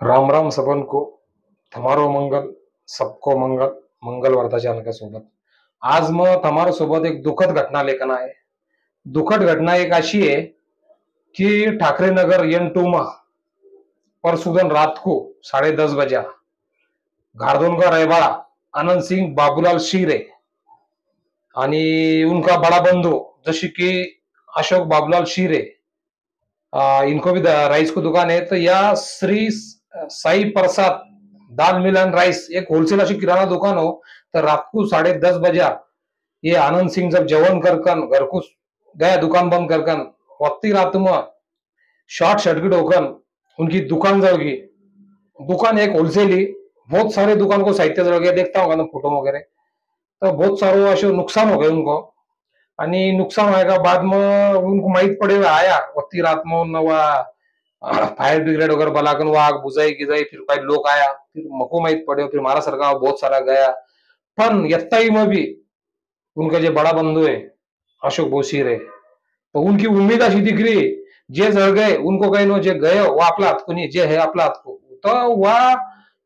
राम राम सबन को, તમારો मंगल सबको मंगल. मंगल वार्ता चॅनल के सोबत आज मग તમારો सोबत एक दुखद घटना लेखन आहे. दुखद घटना एक अशी आहे की ठाकरे नगर N2 में परसुदन रात को 10:30 बजा घारदोन का रहवाड़ा आनंद सिंह बाबूलाल शीरे आणि उनका बड़ा बंधु जशी की अशोक बाबूलाल शीरे, इनको भी राइस को दुकान है. तो या श्री साई प्रसाद दाल मिल एंड राइस एक होलसेल अशी किराना दुकान हो. तो रात को 10:30 बजा ये आनंद सिंह जब जवन करकन घर को गया दुकान बंद करकन वक्ती रात में शॉर्ट सर्किट होकर उनकी दुकान जल गई. दुकान एक होलसेल ही बहुत सारे दुकान को साहित्य जल गया, देखता होगा ना फोटो वगैरह. तो बहुत सारो ऐसे नुकसान हो गए उनको. आणि नुकसान होने के बाद में उनको माहित पड़े हुए आया वक्ती रात में नवा फायर ब्रिगेड वगैरह बुलाकर वो आग बुझाई गिजाई. फिर कई लोग आया, फिर मको माहित पड़े, फिर मारा सरकार बहुत सारा गया. पण यत्ताई में भी उनका जो बड़ा बंधु है अशोक बोशीर है, तो उनकी उम्मीद अशी दिख रही जे जळ गए उनको कहीं नो जे गए वो आपला हाथ को नहीं, जे है आपला हाथ को. तो वह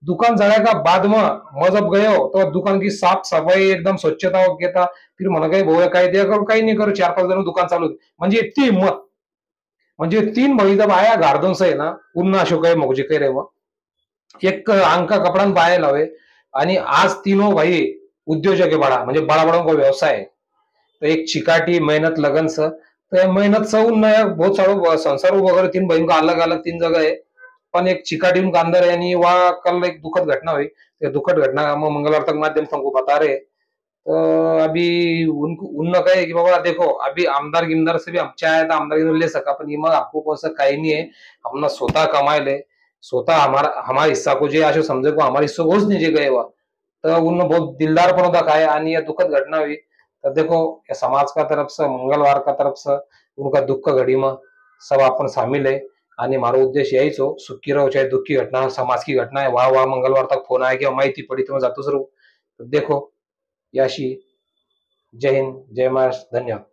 दुकान जळ्या का बाद में मैं जब गयो तो दुकान की साफ सफाई एकदम स्वच्छता घेता. फिर मला काही भाऊ काय द्या करू काही नाही करू 4-5 जण दुकान चालू होती. म्हणजे इतकी हिंमत. म्हणजे 3 भाई जब आया गार्डन से ना पुन्हा अशोक आहे मौजी करे वो एक अंका कपड़ा पाए लावे. आणि आज तीनों भाई उद्योजक है बड़ा, म्हणजे बड़ा बड़ा को व्यवसाय है. तो एक चिकाटी मेहनत लगन से तो मेहनत से उन बहुत सारो संसार वगैरह 3 भाई का अलग अलग 3 जगह है. पण एक चिकाटी उनका अंदर है. आणि वह कल एक दुखद घटना हुई. ये दुखद घटना हम मंगलवार तक माध्यम से हमको बता रहे. तो अभी उनको उनने कहे कि बाबा देखो अभी आमदार गिमदार से भी हम चाहे तो आमदार ले सका, पण ये मग आपको कौन सा काही नहीं है. हमने स्वतः कमाए ले, स्वतः हमारा हमारा हिस्सा को जे आशो समझे को हमारे हिस्से को नहीं जे गए हुआ. तो उन्होंने बहुत दिलदार पण दिखाया. आणि यह दुखद घटना हुई. तो देखो ये समाज का तरफ से मंगलवार का तरफ से उनका दुख का घड़ी में सब अपन शामिल है. आणि मारो उद्देश्य यहीच हो सुखी रहो चाहे दुखी घटना समाज की घटना है. वाह वाह मंगलवार तक फोन आया कि माहिती पड़ी तो मैं जातोच रहू. तो देखो याशी. जय हिंद, जय महाराष्ट्र, धन्यवाद.